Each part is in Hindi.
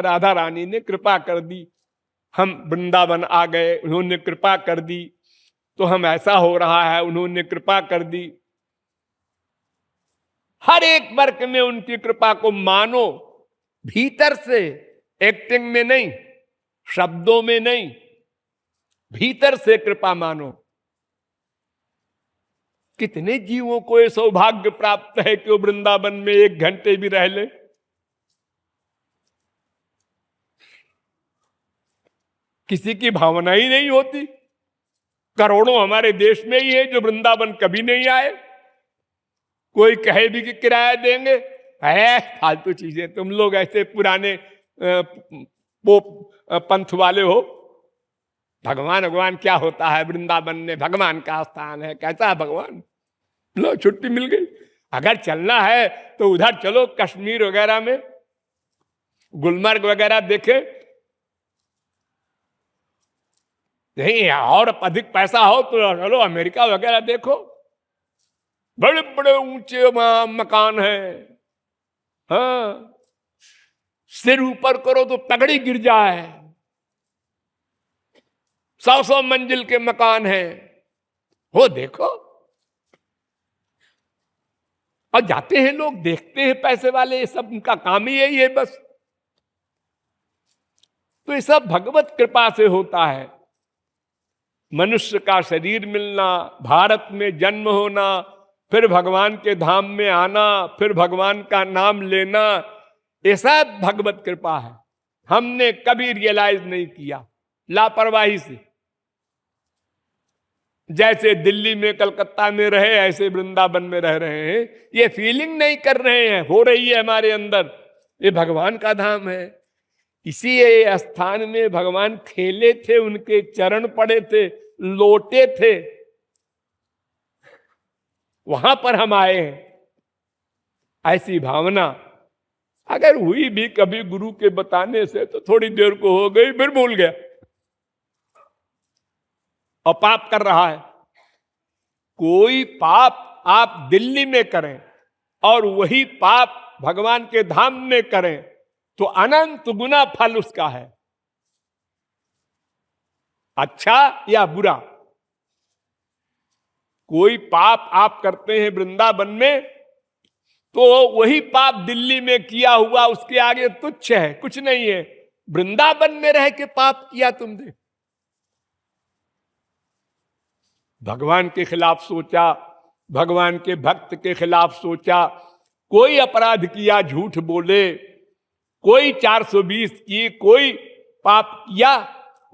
राधा रानी ने कृपा कर दी, हम वृंदावन आ गए, उन्होंने कृपा कर दी, तो हम ऐसा हो रहा है, उन्होंने कृपा कर दी। हर एक वर्ग में उनकी कृपा को मानो, भीतर से, एक्टिंग में नहीं, शब्दों में नहीं, भीतर से कृपा मानो। कितने जीवों को यह सौभाग्य प्राप्त है कि वो वृंदावन में 1 घंटे भी रह ले। किसी की भावना ही नहीं होती। करोड़ों हमारे देश में ही है जो वृंदावन कभी नहीं आए। कोई कहे भी कि किराया देंगे, है फालतू चीजें, तुम लोग ऐसे पुराने पंथ वाले हो। भगवान भगवान क्या होता है, वृंदावन में भगवान का स्थान है, कैसा है भगवान। लो छुट्टी मिल गई, अगर चलना है तो उधर चलो, कश्मीर वगैरह में, गुलमर्ग वगैरह देखे। नहीं और अधिक पैसा हो तो चलो अमेरिका वगैरह देखो, बड़े बड़े ऊंचे मकान हैं। हाँ, सिर ऊपर करो तो तगड़ी गिर जाए। 100-100 मंजिल के मकान हैं, वो देखो। और जाते हैं लोग, देखते हैं पैसे वाले, ये सब उनका काम ही यही है बस। तो ये सब भगवत कृपा से होता है। मनुष्य का शरीर मिलना, भारत में जन्म होना, फिर भगवान के धाम में आना, फिर भगवान का नाम लेना, ये सब भगवत कृपा है। हमने कभी रियलाइज नहीं किया, लापरवाही से। जैसे दिल्ली में, कलकत्ता में रहे, ऐसे वृंदावन में रह रहे हैं, ये फीलिंग नहीं कर रहे हैं, हो रही है हमारे अंदर, ये भगवान का धाम है। इसी स्थान में भगवान खेले थे, उनके चरण पड़े थे, लोटे थे, वहां पर हम आए हैं। ऐसी भावना अगर हुई भी कभी गुरु के बताने से तो थोड़ी देर को हो गई, फिर भूल गया और पाप कर रहा है। कोई पाप आप दिल्ली में करें और वही पाप भगवान के धाम में करें तो अनंत गुना फल उसका है, अच्छा या बुरा। कोई पाप आप करते हैं वृंदावन में तो वही पाप दिल्ली में किया हुआ उसके आगे तुच्छ है, कुछ नहीं है। वृंदावन में रह के पाप किया तुमने, भगवान के खिलाफ सोचा, भगवान के भक्त के खिलाफ सोचा, कोई अपराध किया, झूठ बोले, कोई 420 की, कोई पाप किया,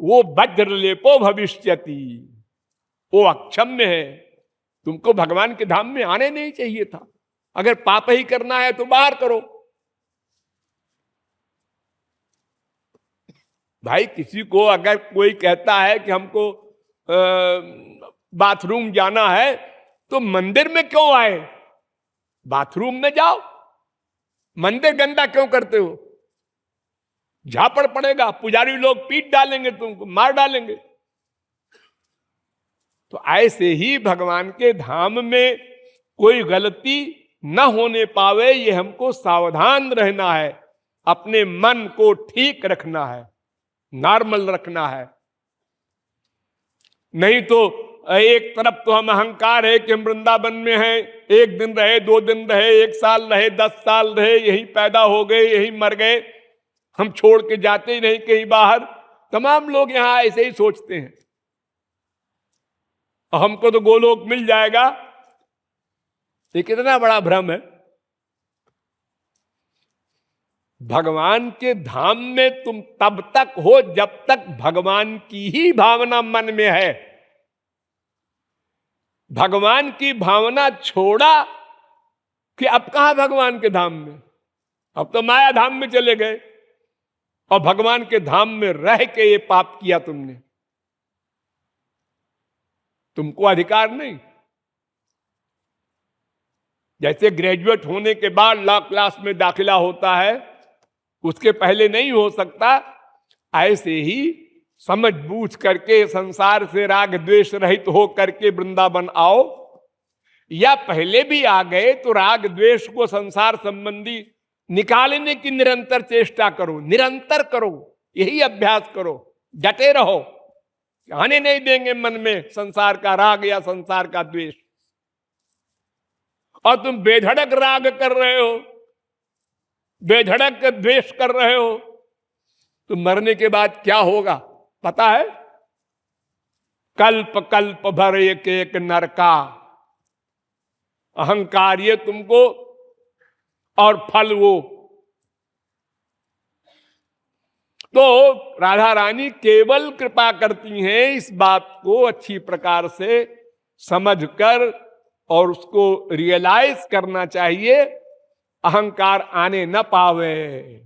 वो वज्रलेपो भविष्यति, वो अक्षम्य है। तुमको भगवान के धाम में आने नहीं चाहिए था। अगर पाप ही करना है तो बाहर करो। भाई किसी को अगर कोई कहता है कि हमको बाथरूम जाना है तो मंदिर में क्यों आए, बाथरूम में जाओ। मंदिर गंदा क्यों करते हो, झापड़ पड़ेगा, पुजारी लोग पीट डालेंगे, तुमको मार डालेंगे। तो ऐसे ही भगवान के धाम में कोई गलती न होने पावे, ये हमको सावधान रहना है, अपने मन को ठीक रखना है, नॉर्मल रखना है। नहीं तो एक तरफ तो हम अहंकार है कि हम वृंदावन में हैं, 1 दिन रहे, 2 दिन रहे, 1 साल रहे, 10 साल रहे, यही पैदा हो गए, यही मर गए, हम छोड़ के जाते ही नहीं कहीं बाहर। तमाम लोग यहां ऐसे ही सोचते हैं, हमको तो गोलोक मिल जाएगा। ये कितना बड़ा भ्रम है। भगवान के धाम में तुम तब तक हो जब तक भगवान की ही भावना मन में है। भगवान की भावना छोड़ा कि अब कहां भगवान के धाम में, अब तो माया धाम में चले गए और भगवान के धाम में रह के ये पाप किया तुमने, तुमको अधिकार नहीं। जैसे ग्रेजुएट होने के बाद लॉ क्लास में दाखिला होता है, उसके पहले नहीं हो सकता, ऐसे ही समझ बूझ करके संसार से राग द्वेष रहित हो करके वृंदावन आओ, या पहले भी आ गए तो राग द्वेष को, संसार संबंधी निकालने की निरंतर चेष्टा करो, निरंतर करो, यही अभ्यास करो, डटे रहो। आने नहीं देंगे मन में संसार का राग या संसार का द्वेष। और तुम बेधड़क राग कर रहे हो, बेधड़क द्वेष कर रहे हो, तो मरने के बाद क्या होगा पता है? कल्प कल्प भर एक एक नरका। अहंकार ये तुमको, और फल वो। तो राधा रानी केवल कृपा करती हैं इस बात को अच्छी प्रकार से समझकर, और उसको रियलाइज करना चाहिए, अहंकार आने न पावे।